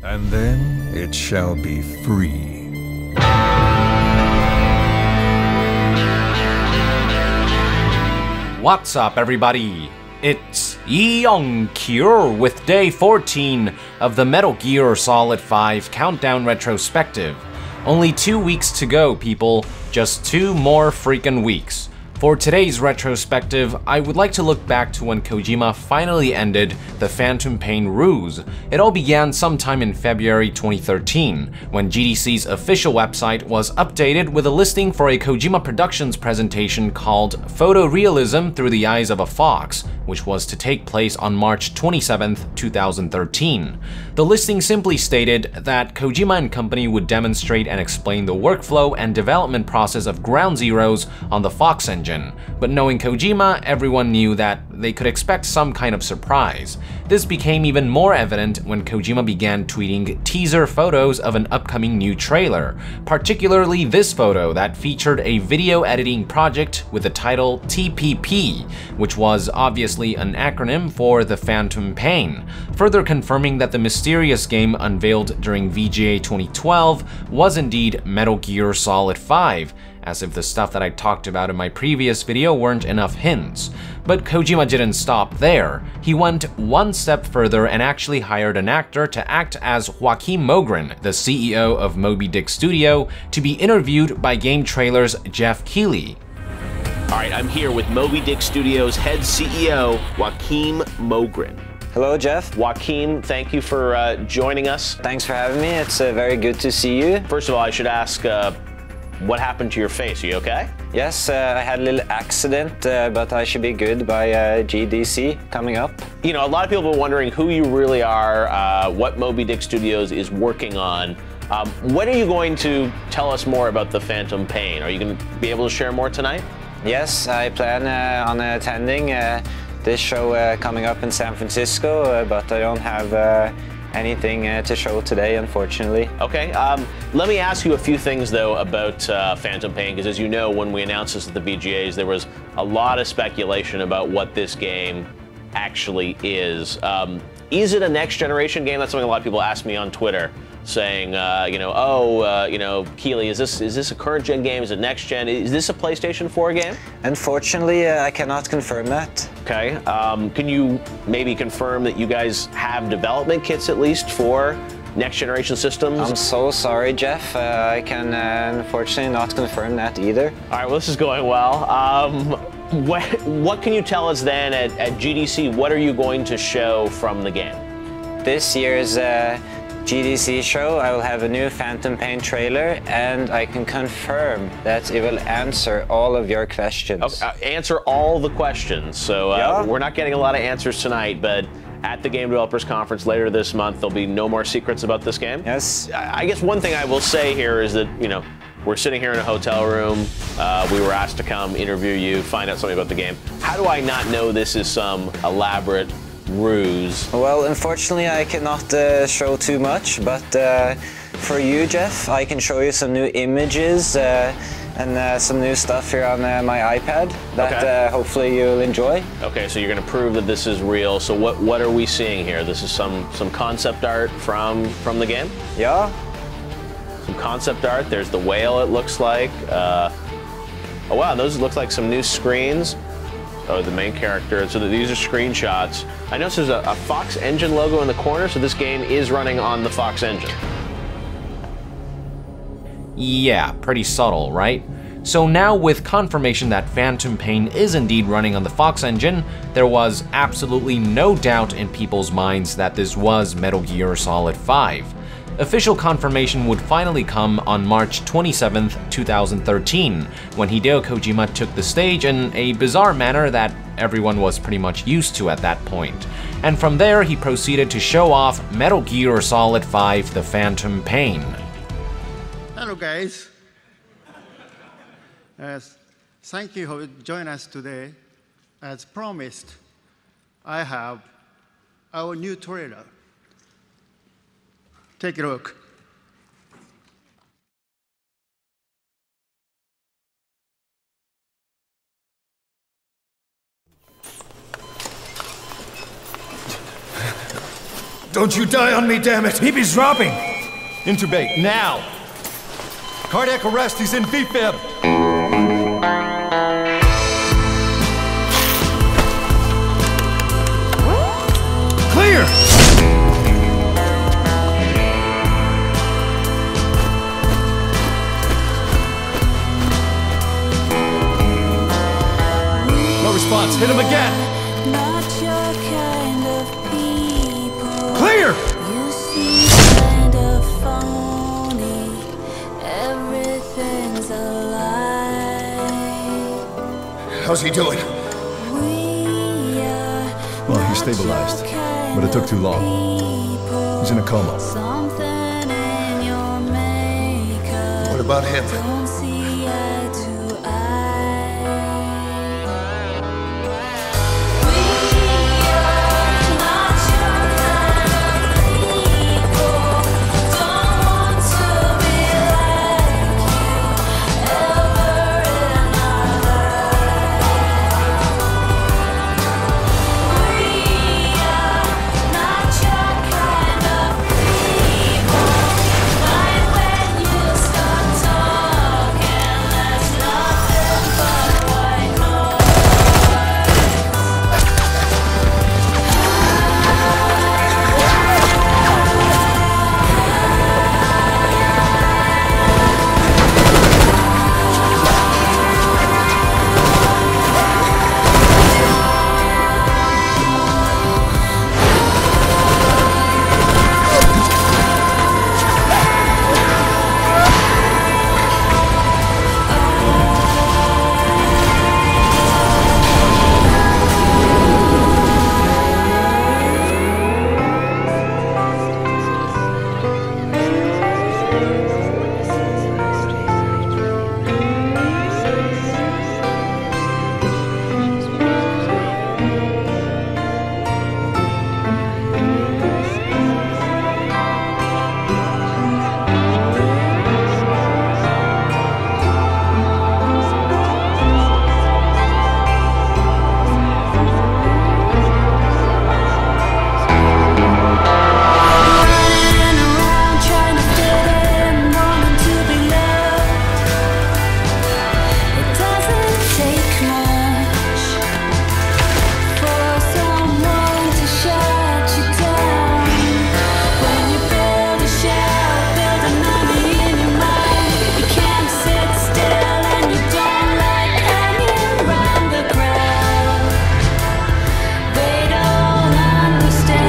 And then it shall be free. What's up, everybody? It's Young Cure with day 14 of the Metal Gear Solid 5 Countdown Retrospective. Only 2 weeks to go, people. Just 2 more freaking weeks. For today's retrospective, I would like to look back to when Kojima finally ended the Phantom Pain ruse. It all began sometime in February 2013, when GDC's official website was updated with a listing for a Kojima Productions presentation called Photorealism Through the Eyes of a Fox, which was to take place on March 27, 2013. The listing simply stated that Kojima and company would demonstrate and explain the workflow and development process of Ground Zeroes on the Fox engine. But knowing Kojima, everyone knew that they could expect some kind of surprise. This became even more evident when Kojima began tweeting teaser photos of an upcoming new trailer, particularly this photo that featured a video editing project with the title TPP, which was obviously an acronym for The Phantom Pain, further confirming that the mysterious game unveiled during VGA 2012 was indeed Metal Gear Solid 5, as if the stuff that I talked about in my previous video weren't enough hints. But Kojima didn't stop there. He went one step further and actually hired an actor to act as Joachim Mogren, the CEO of Moby Dick Studio, to be interviewed by Game Trailer's Jeff Keighley. Alright, I'm here with Moby Dick Studios head CEO, Joachim Mogren. Hello, Jeff. Joachim, thank you for joining us. Thanks for having me. It's very good to see you. First of all, I should ask, what happened to your face? Are you okay? Yes, I had a little accident, but I should be good by GDC coming up. You know, a lot of people are wondering who you really are, what Moby Dick Studios is working on. When are you going to tell us more about the Phantom Pain? Are you going to be able to share more tonight? Yes, I plan on attending this show coming up in San Francisco, but I don't have anything to show today, unfortunately. Okay, let me ask you a few things though about Phantom Pain, because as you know, when we announced this at the VGAs, there was a lot of speculation about what this game actually is. Is it a next generation game? That's something a lot of people ask me on Twitter, saying, Keighley, is this a current gen game? Is it next gen? Is this a PlayStation 4 game? Unfortunately, I cannot confirm that. Okay, can you maybe confirm that you guys have development kits at least for next generation systems? I'm so sorry, Jeff. I can unfortunately not confirm that either. All right, well, this is going well. What can you tell us then at GDC? What are you going to show from the game? This year's GDC show, I will have a new Phantom Pain trailer, and I can confirm that it will answer all of your questions. Answer all the questions. So yeah. We're not getting a lot of answers tonight, but at the Game Developers Conference later this month, there'll be no more secrets about this game. Yes. I guess one thing I will say here is that, you know, we're sitting here in a hotel room. We were asked to come interview you, find out something about the game. How do I not know this is some elaborate ruse? Well, unfortunately, I cannot show too much, but for you, Jeff, I can show you some new images and some new stuff here on my iPad that hopefully you'll enjoy. Okay, so you're going to prove that this is real. So what are we seeing here? This is some concept art from the game? Yeah. Some concept art. There's the whale, it looks like. Oh wow, those look like some new screens. Oh, the main character. So these are screenshots. I noticed there's a Fox Engine logo in the corner, so this game is running on the Fox Engine. Yeah, pretty subtle, right? So now with confirmation that Phantom Pain is indeed running on the Fox engine, there was absolutely no doubt in people's minds that this was Metal Gear Solid 5. Official confirmation would finally come on March 27, 2013, when Hideo Kojima took the stage in a bizarre manner that everyone was pretty much used to at that point. And from there, he proceeded to show off Metal Gear Solid 5: The Phantom Pain. Hello, guys. Thank you for joining us today. As promised, I have our new trailer. Take a look. Don't you die on me, damn it! BB's dropping! Intubate, now! Cardiac arrest, he's in VFib! Clear! No response, hit him again! Not your kind of people. Clear! You seem kind of phony. Everything's a lie. How's he doing? We are Well, he's stabilized, but it took too long. He's in a coma. something in your makeup. What about him? Don't see eye to eye. We are not your kind of people. Don't want to be like you ever in our lives. We are not your kind of people. Mind when you start talking, there's nothing but white noise. Running around trying to fit in, wanting to be loved. It doesn't take much for someone to shut you down. When you build a shell, build an army in your mind. You can't sit still and you don't like hanging around the crowd. They don't understand.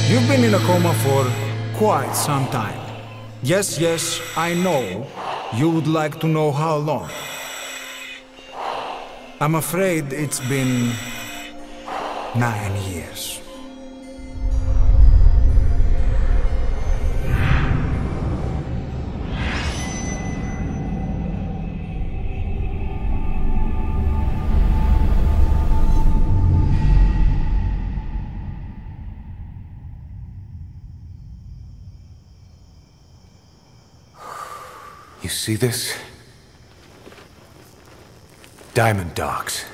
You've been in a coma for quite some time. Yes, yes, I know. You would like to know how long. I'm afraid it's been 9 years. You see this? Diamond Docks.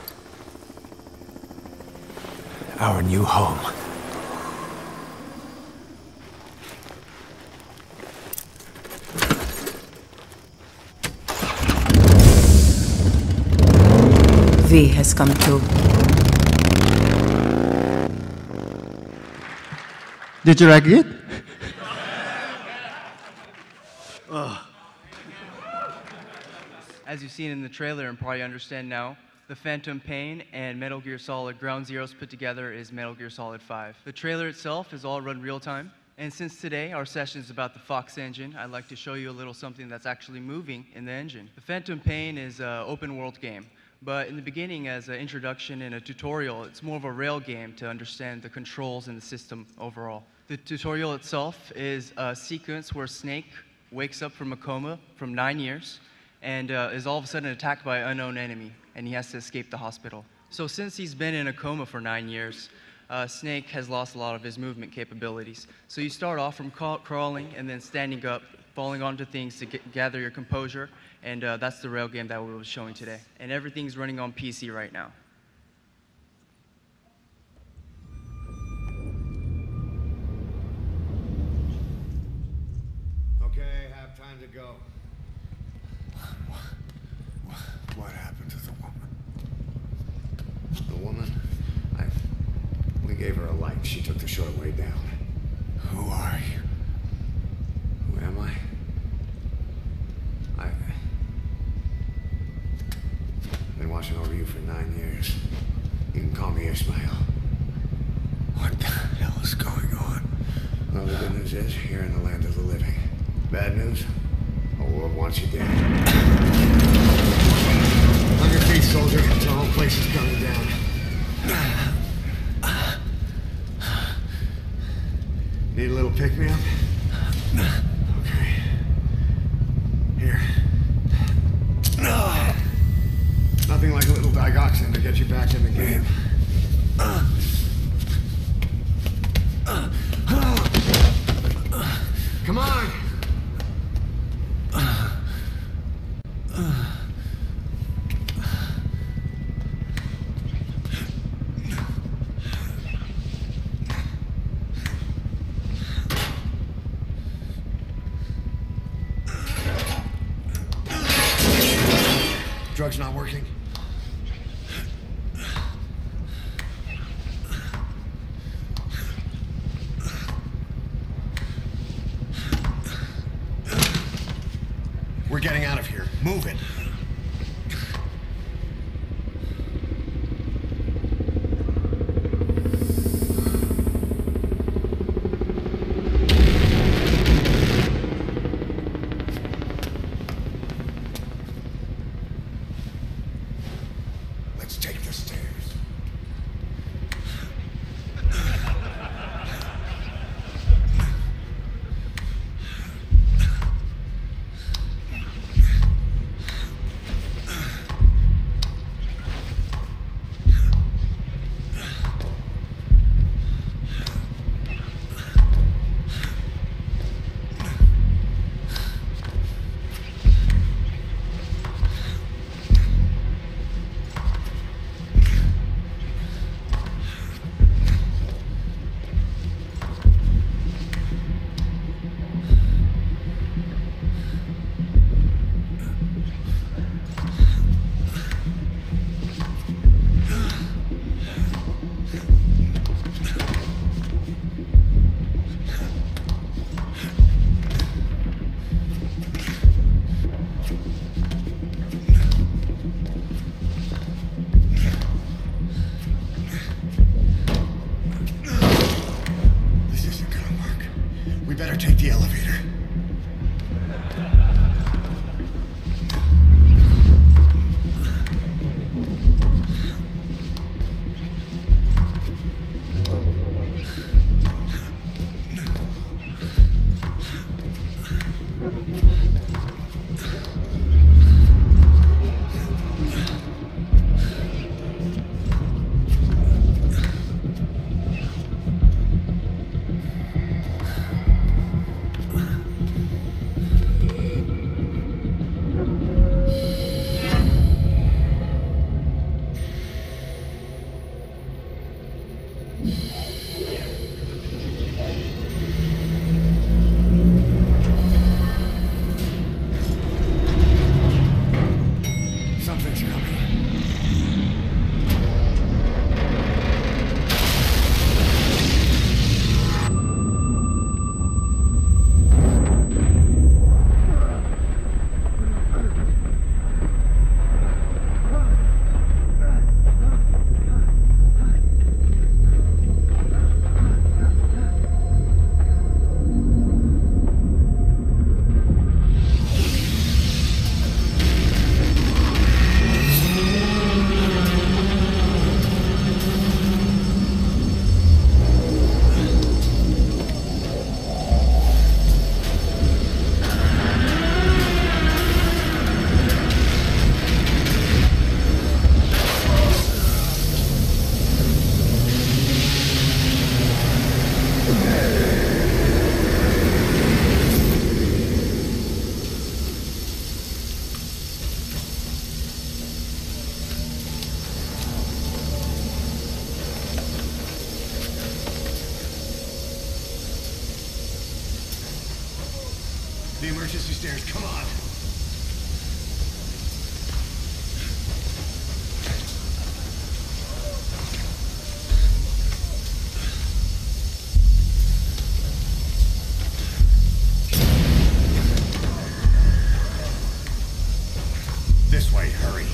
Our new home. V has come too. Did you like it? As you've seen in the trailer and probably understand now, the Phantom Pain and Metal Gear Solid Ground Zeroes put together is Metal Gear Solid 5. The trailer itself is all run real time, and since today our session is about the Fox engine, I'd like to show you a little something that's actually moving in the engine. The Phantom Pain is an open world game, but in the beginning as an introduction and a tutorial, it's more of a rail game to understand the controls in the system overall. The tutorial itself is a sequence where Snake wakes up from a coma from 9 years, and is all of a sudden attacked by an unknown enemy, and he has to escape the hospital. So since he's been in a coma for 9 years, Snake has lost a lot of his movement capabilities. So you start off from crawling and then standing up, falling onto things to gather your composure, and that's the rail game that we were showing today. And everything's running on PC right now. Okay, have time to go. What happened to the woman? The woman? We gave her a light. She took the short way down. Who are you? Who am I? I've been watching over you for 9 years. You can call me Ishmael. What the hell is going on? Well, the good news is you're in the land of the living. Bad news? The world wants you dead. On your feet, soldier. The whole place is coming down. Need a little pick-me-up? Okay. Here. Nothing like a little digoxin to get you back in the game. Come on! Drug's not working. We're getting out of here. Move it. Let's take the stairs. emergency stairs, come on. This way, hurry.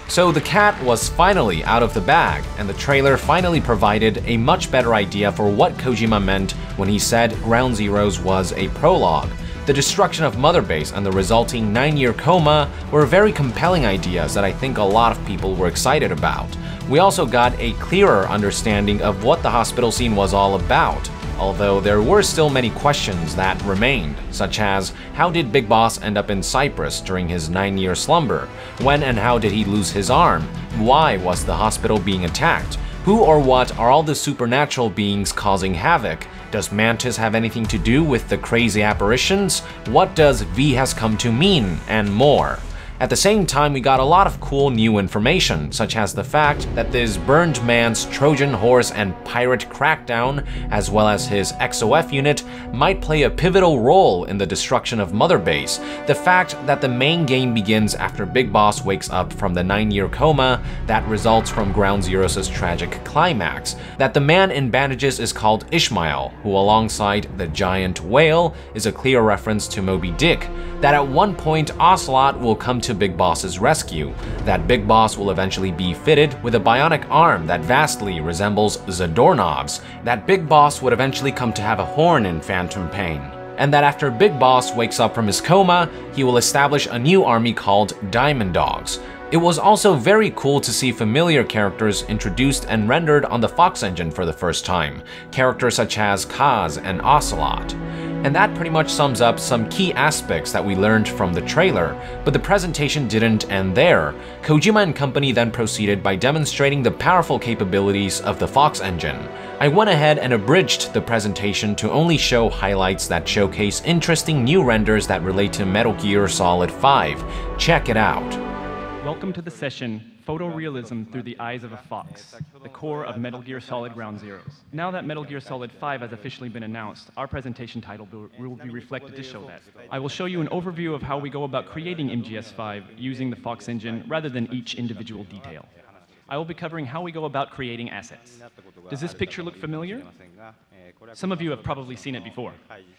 So the cat was finally out of the bag, and the trailer finally provided a much better idea for what Kojima meant when he said Ground Zeroes was a prologue. The destruction of Mother Base and the resulting 9-year coma were very compelling ideas that I think a lot of people were excited about. We also got a clearer understanding of what the hospital scene was all about, although there were still many questions that remained, such as how did Big Boss end up in Cyprus during his 9-year slumber? When and how did he lose his arm? Why was the hospital being attacked? Who or what are all the supernatural beings causing havoc? Does Mantis have anything to do with the crazy apparitions? What does V has come to mean? And more. At the same time, we got a lot of cool new information, such as the fact that this burned man's Trojan horse and pirate crackdown, as well as his XOF unit, might play a pivotal role in the destruction of Mother Base. The fact that the main game begins after Big Boss wakes up from the 9-year coma that results from Ground Zeroes' tragic climax. That the man in bandages is called Ishmael, who alongside the giant whale is a clear reference to Moby Dick. That at one point Ocelot will come to Big Boss's rescue, that Big Boss will eventually be fitted with a bionic arm that vastly resembles Zadornov's, that Big Boss would eventually come to have a horn in Phantom Pain, and that after Big Boss wakes up from his coma, he will establish a new army called Diamond Dogs. It was also very cool to see familiar characters introduced and rendered on the Fox engine for the first time, characters such as Kaz and Ocelot. And that pretty much sums up some key aspects that we learned from the trailer, but the presentation didn't end there. Kojima and company then proceeded by demonstrating the powerful capabilities of the Fox engine. I went ahead and abridged the presentation to only show highlights that showcase interesting new renders that relate to Metal Gear Solid 5. Check it out. Welcome to the session, Photorealism Through the Eyes of a Fox, the core of Metal Gear Solid Ground Zeroes. Now that Metal Gear Solid 5 has officially been announced, our presentation title will be reflected to show that. I will show you an overview of how we go about creating MGS5 using the Fox engine rather than each individual detail. I will be covering how we go about creating assets. Does this picture look familiar? Some of you have probably seen it before.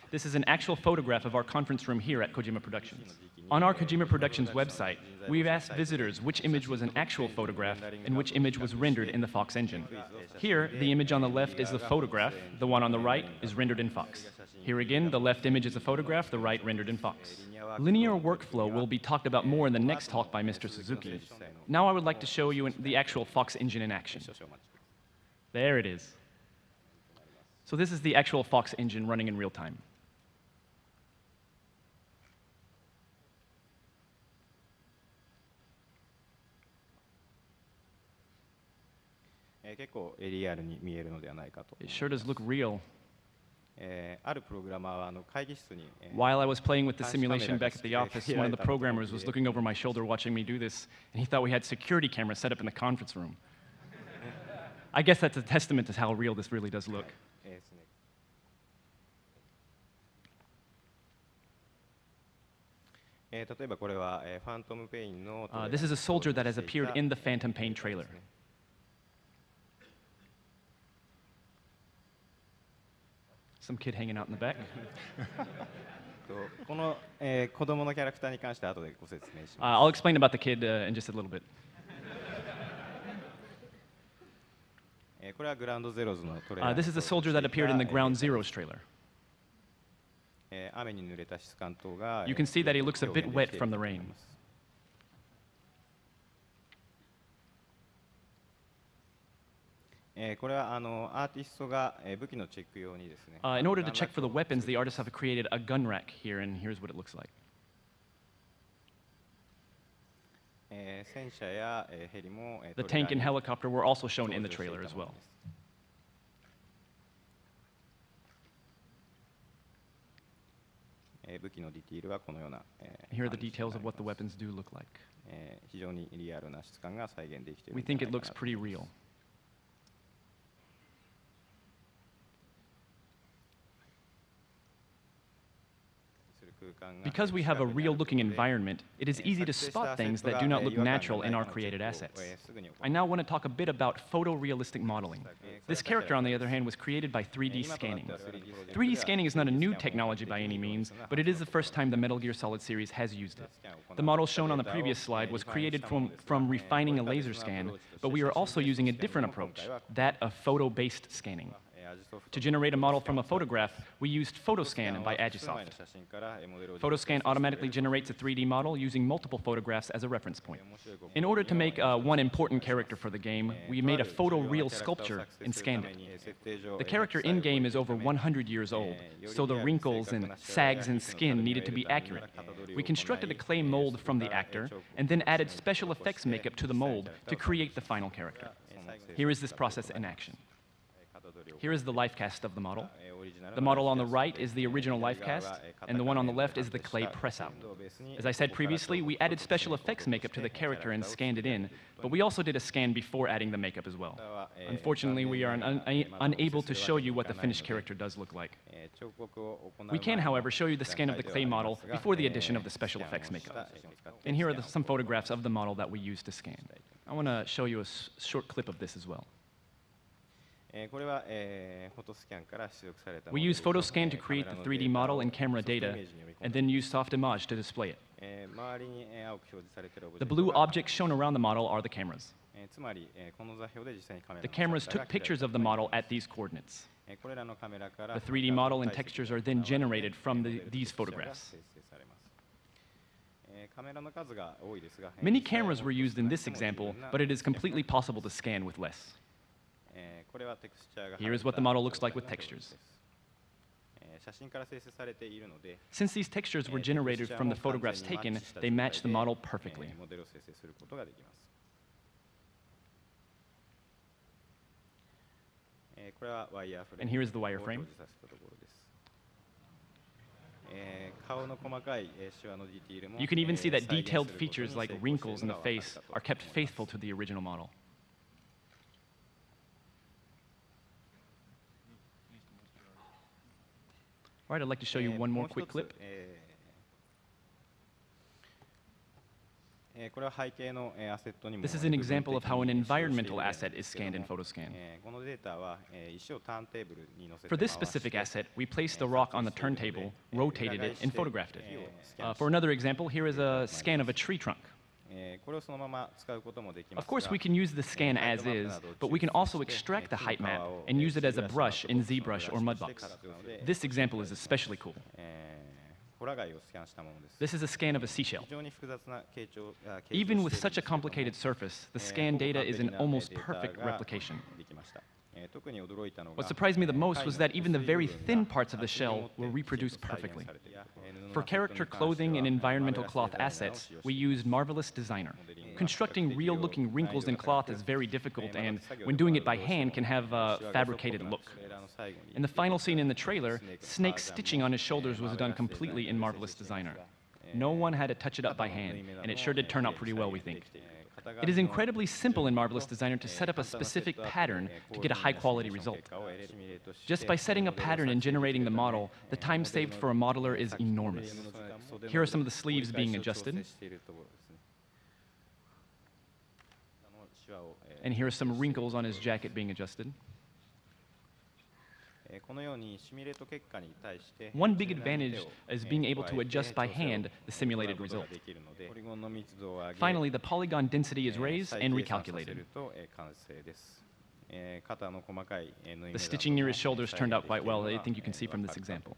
This is an actual photograph of our conference room here at Kojima Productions. On our Kojima Productions website, we've asked visitors which image was an actual photograph and which image was rendered in the Fox engine. Here, the image on the left is the photograph, the one on the right is rendered in Fox. Here again, the left image is a photograph, the right rendered in Fox. Linear workflow will be talked about more in the next talk by Mr. Suzuki. Now I would like to show you the actual Fox engine in action. There it is. So this is the actual Fox engine running in real time. It sure does look real. While I was playing with the simulation back at the office, one of the programmers was looking over my shoulder watching me do this, and he thought we had security cameras set up in the conference room. I guess that's a testament to how real this really does look. This is a soldier that has appeared in the Phantom Pain trailer. Some kid hanging out in the back. I'll explain about the kid in just a little bit. This is a soldier that appeared in the Ground Zeroes trailer. You can see that he looks a bit wet from the rain. In order to check for the weapons, the artists have created a gun rack here, and here's what it looks like. The tank and helicopter were also shown in the trailer as well. Here are the details of what the weapons do look like. We think it looks pretty real. Because we have a real-looking environment, it is easy to spot things that do not look natural in our created assets. I now want to talk a bit about photorealistic modeling. This character, on the other hand, was created by 3D scanning. 3D scanning is not a new technology by any means, but it is the first time the Metal Gear Solid series has used it. The model shown on the previous slide was created from refining a laser scan, but we are also using a different approach, that of photo-based scanning. To generate a model from a photograph, we used Photoscan by Agisoft. Photoscan automatically generates a 3D model using multiple photographs as a reference point. In order to make one important character for the game, we made a photoreal sculpture and scanned it. The character in-game is over 100 years old, so the wrinkles and sags in skin needed to be accurate. We constructed a clay mold from the actor, and then added special effects makeup to the mold to create the final character. Here is this process in action. Here is the life cast of the model. The model on the right is the original life cast, and the one on the left is the clay press-out. As I said previously, we added special effects makeup to the character and scanned it in, but we also did a scan before adding the makeup as well. Unfortunately, we are unable to show you what the finished character does look like. We can, however, show you the scan of the clay model before the addition of the special effects makeup. And here are some photographs of the model that we used to scan. I want to show you a short clip of this as well. We use Photoscan to create the 3D model and camera data, and then use Soft Image to display it. The blue objects shown around the model are the cameras. The cameras took pictures of the model at these coordinates. The 3D model and textures are then generated from these photographs. Many cameras were used in this example, but it is completely possible to scan with less. Here is what the model looks like with textures. Since these textures were generated from the photographs taken, they match the model perfectly. And here is the wireframe. You can even see that detailed features like wrinkles in the face are kept faithful to the original model. All right, I'd like to show you one more quick clip. This is an example of how an environmental asset is scanned in Photoscan. For this specific asset, we placed the rock on the turntable, rotated it, and photographed it. For another example, here is a scan of a tree trunk. Of course, we can use the scan as is, but we can also extract the height map and use it as a brush in ZBrush or Mudbox. This example is especially cool. This is a scan of a seashell. Even with such a complicated surface, the scan data is an almost perfect replication. What surprised me the most was that even the very thin parts of the shell were reproduced perfectly. For character clothing and environmental cloth assets, we used Marvelous Designer. Constructing real-looking wrinkles in cloth is very difficult, and when doing it by hand can have a fabricated look. In the final scene in the trailer, Snake's stitching on his shoulders was done completely in Marvelous Designer. No one had to touch it up by hand, and it sure did turn out pretty well, we think. It is incredibly simple in Marvelous Designer to set up a specific pattern to get a high-quality result. Just by setting a pattern and generating the model, the time saved for a modeler is enormous. Here are some of the sleeves being adjusted. And here are some wrinkles on his jacket being adjusted. One big advantage is being able to adjust by hand the simulated result. Finally, the polygon density is raised and recalculated. The stitching near his shoulders turned out quite well, I think you can see from this example.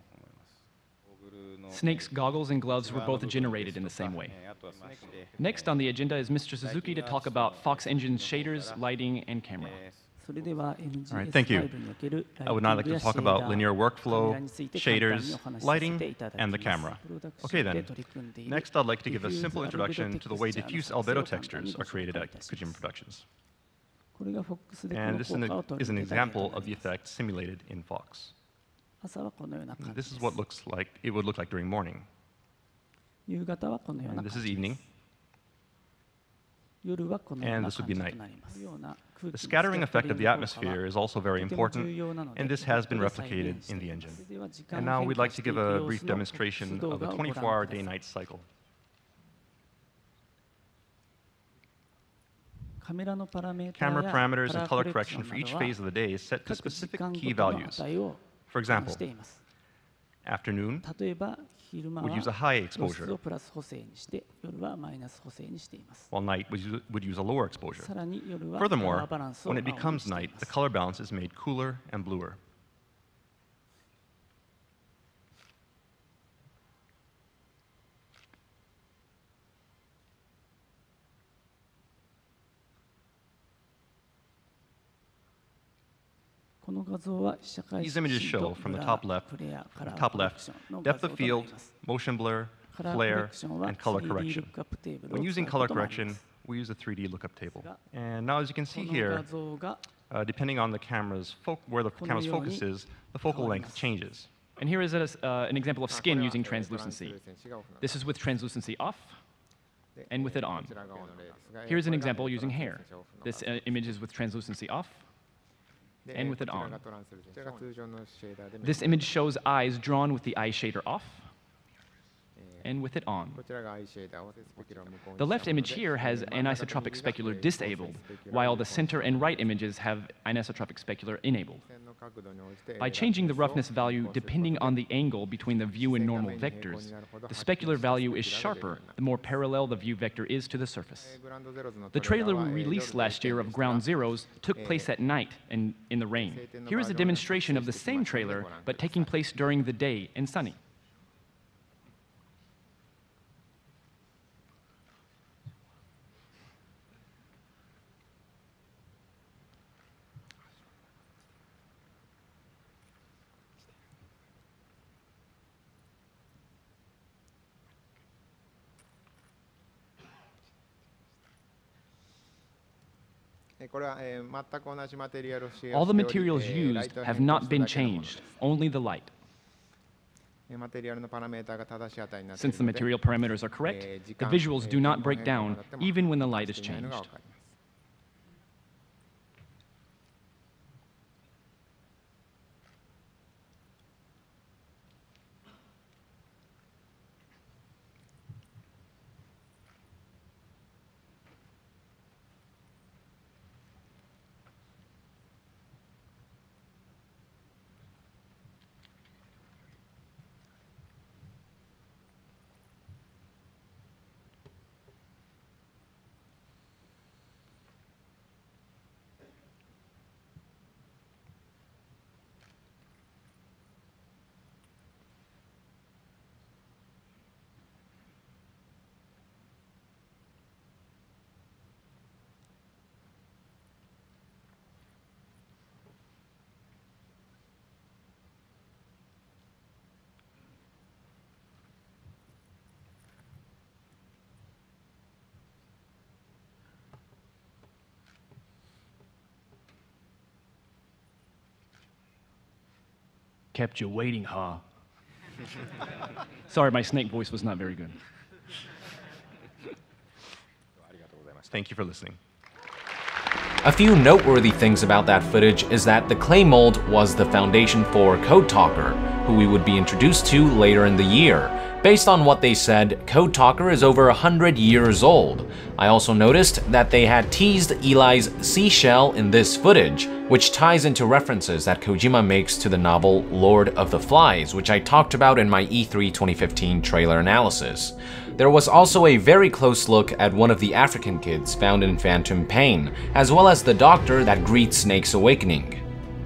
Snake's goggles and gloves were both generated in the same way. Next on the agenda is Mr. Suzuki to talk about Fox Engine's shaders, lighting, and camera. All right, thank you. I would now like to talk about linear workflow, shaders, lighting, and the camera. Okay then. Next, I'd like to give a simple introduction to the way diffuse albedo textures are created at Kojima Productions. And this is an example of the effect simulated in Fox. This is what it would look like during morning. And this is evening. And this would be night. The scattering effect of the atmosphere is also very important, and this has been replicated in the engine. And now we'd like to give a brief demonstration of the 24-hour day-night cycle. Camera parameters and color correction for each phase of the day is set to specific key values. For example, afternoon would use a high exposure, while night would use a lower exposure. Furthermore, when it becomes night, the color balance is made cooler and bluer. These images show, from the top left, depth of field, motion blur, flare, and color correction. When using color correction, we use a 3D lookup table. And now, as you can see here, depending on the where the camera's focus is, the focal length changes. And here is an example of skin using translucency. This is with translucency off, and with it on. Here's an example using hair. This image is with translucency off, and with it on. This image shows eyes drawn with the eye shader off, and with it on. The left image here has anisotropic specular disabled, while the center and right images have anisotropic specular enabled. By changing the roughness value depending on the angle between the view and normal vectors, the specular value is sharper the more parallel the view vector is to the surface. The trailer we released last year of Ground Zeroes took place at night and in the rain. Here is a demonstration of the same trailer, but taking place during the day and sunny. All the materials used have not been changed, only the light. Since the material parameters are correct, the visuals do not break down even when the light is changed. Kept you waiting, huh? Sorry, my snake voice was not very good. Thank you for listening. A few noteworthy things about that footage is that the clay mold was the foundation for Code Talker, who we would be introduced to later in the year, Based on what they said, Code Talker is over 100 years old. I also noticed that they had teased Eli's seashell in this footage, which ties into references that Kojima makes to the novel Lord of the Flies, which I talked about in my E3 2015 trailer analysis. There was also a very close look at one of the African kids found in Phantom Pain, as well as the doctor that greets Snake's awakening.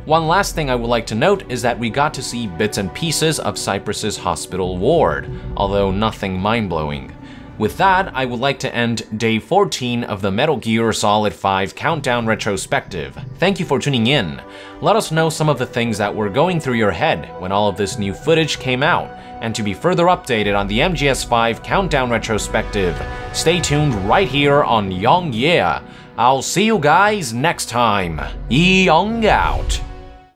One last thing I would like to note is that we got to see bits and pieces of Cypress's hospital ward, although nothing mind-blowing. With that, I would like to end day 14 of the Metal Gear Solid 5 Countdown Retrospective. Thank you for tuning in. Let us know some of the things that were going through your head when all of this new footage came out, and to be further updated on the MGS5 Countdown Retrospective, stay tuned right here on Young Yeah. I'll see you guys next time. Young out.